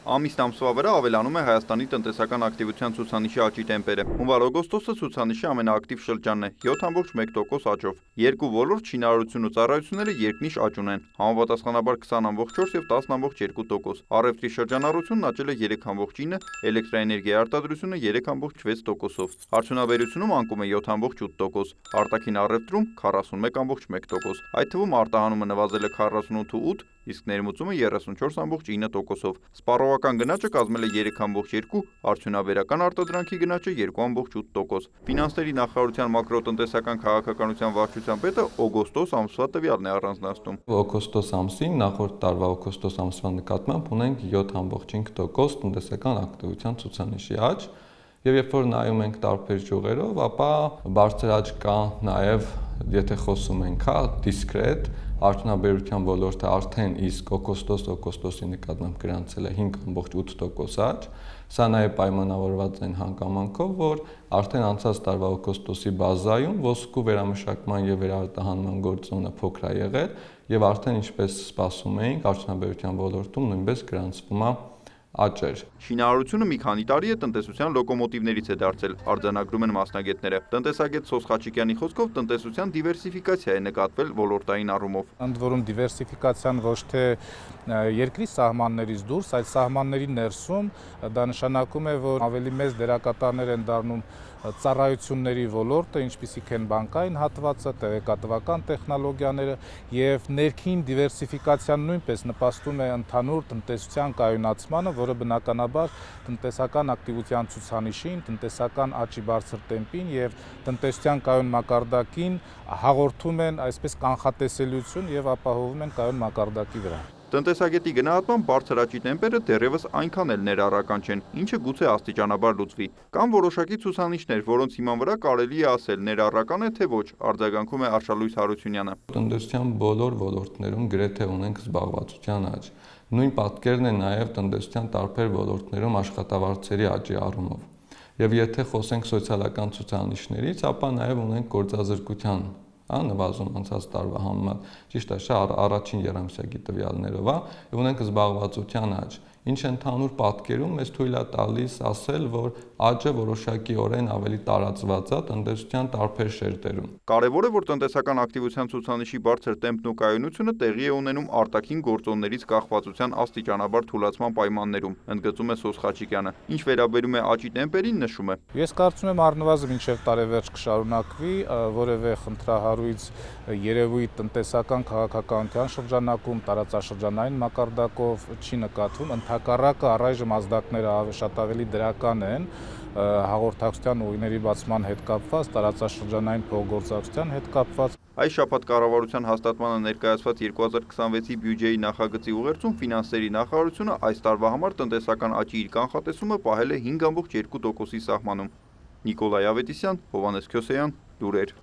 Ամիսն ամսվա վրա ավելանում է Հայաստանի տնտեսական ակտիվության ցուցանիշի աճի տեմպերը։ Հունվար-օգոստոսը ցուցանիշի ամենաակտիվ շրջանն է՝ 7,1% աճով։ Երկու ոլորտ՝ շինարարությունն ու ծառայությունները, երկնիշ աճ ունեն, համապատասխանաբար 20,4 եւ 10,2%։ Առևտրի շրջանառությունն աճել է 3,9%, էլեկտրաէներգիայի արտադրությունը 3,6%-ով։ Արդյունաբերությունում անկում է 7,8%, արտաքին առևտրում 41,1%, այդ թվում արտահանումը նվազել է 48,8%, իսկ ներմուծումը 34,9%-ով։ Սպառողական գնաճը կազմել է 3,2%, արդյունաբերական արտադրանքի գնաճը 2,8%։ Ֆինանսների նախարարության մակրոտնտեսական քաղաքականության վարչության պետը օգոստոս ամսվա տվյալն է առանձնացնում։ Օգոստոս ամսին նախորդ տարվա օգոստոս ամսվա նկատմամբ ունենք 7,5% տնտեսական ակտիվության ցուցանիշի աճ, եւ երբ որ նայում ենք տարբեր ճյուղերով, ապա բարձր աճ կա նաեւ, եթե խոսում ենք դիսկրետ արդյունաբերության ոլորտը արդեն իսկ օգոստոսի նկատմամբ գրանցել է 5,8% աճ, սա նաև պայմանավորված են հանգամանքով, որ արդեն անցած տարվա օգոստոսի բազայում ոսկու վերամշակման եւ վերարտահանման գործոնը փոքր է եղել եւ արդեն ինչպես սպասում էինք, արդյունաբերության ոլորտում նույնպես գրանցվում է աճեր։ Շինարարությունը մի քանի տարի է տնտեսության լոկոմոտիվներից է դարձել, արձանագրում են մասնագետները։ Տնտեսագետ Սոս Խաչիկյանի խոսքով տնտեսության դիվերսիֆիկացիա է նկատվել ոլորտային առումով։ Ընդ որում դիվերսիֆիկացիան ոչ թե երկրի սահմաններից դուրս, այլ սահմանների ներսում, դա նշանակում է, որ ավելի մեծ դերակատարներ են դառնում ծառայությունների ոլորտը, ինչպիսիք են բանկային հատվածը, տեղեկատվական տեխնոլոգիաները եւ ներքին դիվերսիֆիկացիան նույնպես նպաստում է ընդհանուր տնտեսության կայունացմանը, որը բնականաբար տնտեսական ակտիվության ցուցանիշին, տնտեսական աճի բարձր տեմպին եւ տնտեսության կայուն մակարդակին հաղորդում են այսպես կանխատեսելիություն եւ ապահովում են կայուն մակարդակի վրա։ Տնտեսագետի գնահատմամբ բարձր աճի տեմպերը դեռևս այնքան էլ ներառական չեն, ինչը գուցե աստիճանաբար լուծվի։ Կան որոշակի ցուցանիշներ, որոնց հիման վրա կարելի է ասել ներառական է թե ոչ, արձագանքում է Արշալույս Հարությունյանը։ Տնտեսության բոլոր ոլորտներում գրեթե ունենք զբաղվածության աճ։ Նույն պատկերն է նաև տնտեսության տարբեր ոլորտներում աշխատավարձերի աճի առումով։ Եվ եթե խոսենք սոցիալական ցուցանիշներից, ապա նաև ունենք գործազրկության նվազում անցած տարվա համեմատ, ճիշտ է, առաջին երամսյակի տվյալներով, եւ ունենք զբաղվածության աճ, ինչը ընդհանուր պատկերում մեզ թույլ է տալիս ասել, որ աճը որոշակիորեն ավելի տարածված է տնտեսության տարբեր շերտերում։ Կարևոր է, որ տնտեսական ակտիվության ցուցանիշի բարձր տեմպն ու կայունությունը տեղի է ունենում արտաքին գործոններից կախվածության աստիճանաբար թուլացման պայմաններում, ընդգծում է Սոս Խաչիկյանը։ Ինչ վերաբերում է աճի տեմպերին, նշում է. Ես կարծում եմ առնվազն մինչև տարեվերջ կշարունակվի, որևէ խնդրահարույց երևույթ տնտեսական քաղաքականության շրջանակում տարածաշրջանային մակարդակով չի նկատվում, ընդհակառակը առայժմ ազդակները շատ ավելի դրական են հաղորդակցության ուղիների բացման հետ կապված, տարածաշրջանային փոխգործակցության հետ կապված։ Այս շաբաթ կառավարության հաստատմանը ներկայացված 2026-ի բյուջեի նախագծի ուղերձում ֆինանսների նախարարությունը այս տարվա համար տնտեսական աճի իր կանխատեսումը պահել է 5,2%-ի սահմանում։ Նիկոլայ Ավետիսյան, Հովհաննես Քյոսեյան, լուրեր։